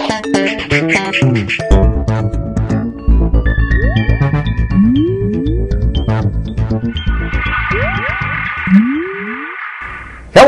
Hello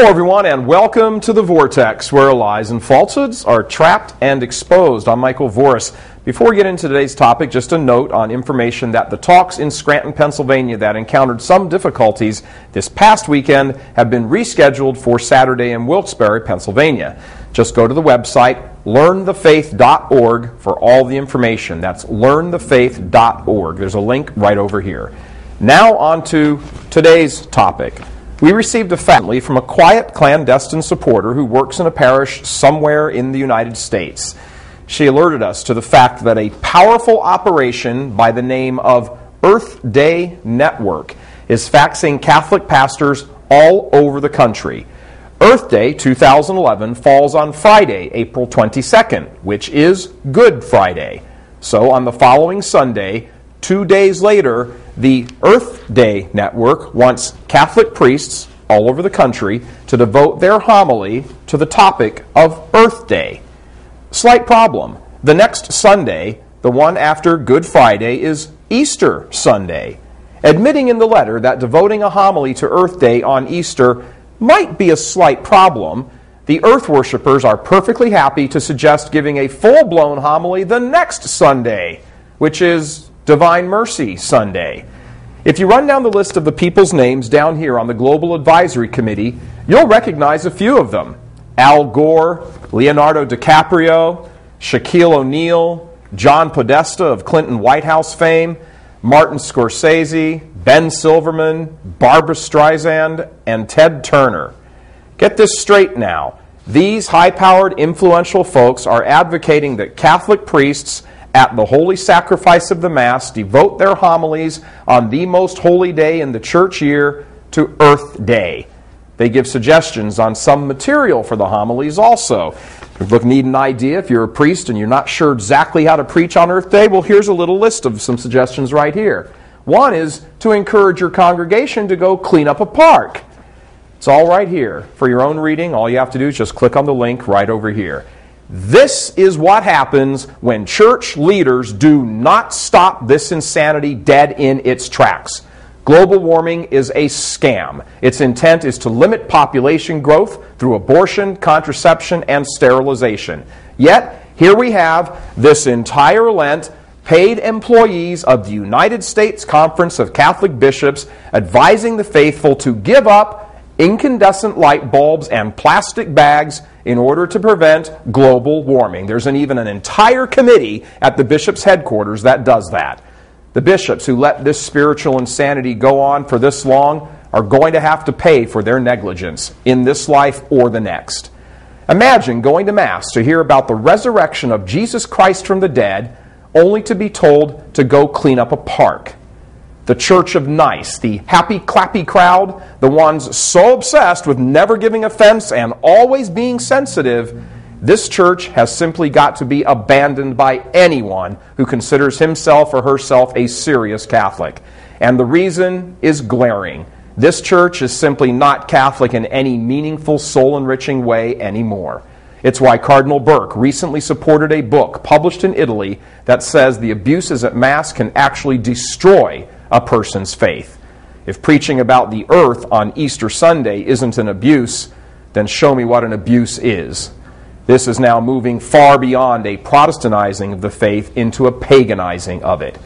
everyone, and welcome to the Vortex, where lies and falsehoods are trapped and exposed. I'm Michael Voris. Before we get into today's topic, just a note on information that the talks in Scranton, Pennsylvania that encountered some difficulties this past weekend have been rescheduled for Saturday in Wilkes-Barre, Pennsylvania. Just go to the website learnthefaith.org for all the information. That's learnthefaith.org. There's a link right over here. Now on to today's topic. We received a family from a quiet clandestine supporter who works in a parish somewhere in the United States. She alerted us to the fact that a powerful operation by the name of Earth Day Network is faxing Catholic pastors all over the country. Earth Day 2011 falls on Friday, April 22nd, which is Good Friday. So on the following Sunday, 2 days later, the Earth Day Network wants Catholic priests all over the country to devote their homily to the topic of Earth Day. Slight problem. The next Sunday, the one after Good Friday, is Easter Sunday. Admitting in the letter that devoting a homily to Earth Day on Easter might be a slight problem, the Earth worshippers are perfectly happy to suggest giving a full-blown homily the next Sunday, which is Divine Mercy Sunday. If you run down the list of the people's names down here on the Global Advisory Committee, you'll recognize a few of them. Al Gore, Leonardo DiCaprio, Shaquille O'Neal, John Podesta of Clinton White House fame, Martin Scorsese, Ben Silverman, Barbara Streisand, and Ted Turner. Get this straight now. These high-powered, influential folks are advocating that Catholic priests at the holy sacrifice of the Mass devote their homilies on the most holy day in the church year to Earth Day. They give suggestions on some material for the homilies also. If you need an idea, if you're a priest and you're not sure exactly how to preach on Earth Day, well, here's a little list of some suggestions right here. One is to encourage your congregation to go clean up a park. It's all right here. For your own reading, all you have to do is just click on the link right over here. This is what happens when church leaders do not stop this insanity dead in its tracks. Global warming is a scam. Its intent is to limit population growth through abortion, contraception, and sterilization. Yet, here we have this entire Lent paid employees of the United States Conference of Catholic Bishops advising the faithful to give up incandescent light bulbs and plastic bags in order to prevent global warming. There's even an entire committee at the bishop's headquarters that does that. The bishops who let this spiritual insanity go on for this long are going to have to pay for their negligence in this life or the next. Imagine going to Mass to hear about the resurrection of Jesus Christ from the dead, only to be told to go clean up a park. The Church of Nice, the happy, clappy crowd, the ones so obsessed with never giving offense and always being sensitive, this church has simply got to be abandoned by anyone who considers himself or herself a serious Catholic. And the reason is glaring. This church is simply not Catholic in any meaningful, soul-enriching way anymore. It's why Cardinal Burke recently supported a book published in Italy that says the abuses at Mass can actually destroy a person's faith. If preaching about the earth on Easter Sunday isn't an abuse, then show me what an abuse is. This is now moving far beyond a Protestantizing of the faith into a paganizing of it.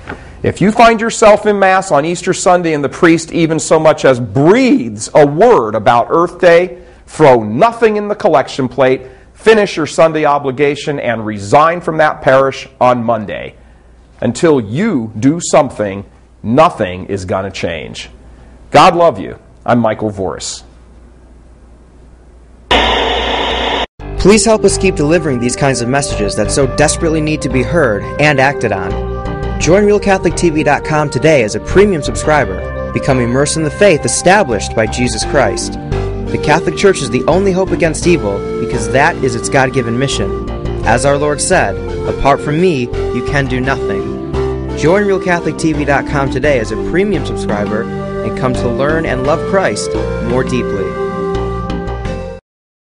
If you find yourself in Mass on Easter Sunday and the priest even so much as breathes a word about Earth Day, throw nothing in the collection plate, finish your Sunday obligation, and resign from that parish on Monday. Until you do something, nothing is going to change. God love you. I'm Michael Voris. Please help us keep delivering these kinds of messages that so desperately need to be heard and acted on. Join RealCatholicTV.com today as a premium subscriber. Become immersed in the faith established by Jesus Christ. The Catholic Church is the only hope against evil because that is its God-given mission. As our Lord said, apart from me, you can do nothing. Join RealCatholicTV.com today as a premium subscriber and come to learn and love Christ more deeply.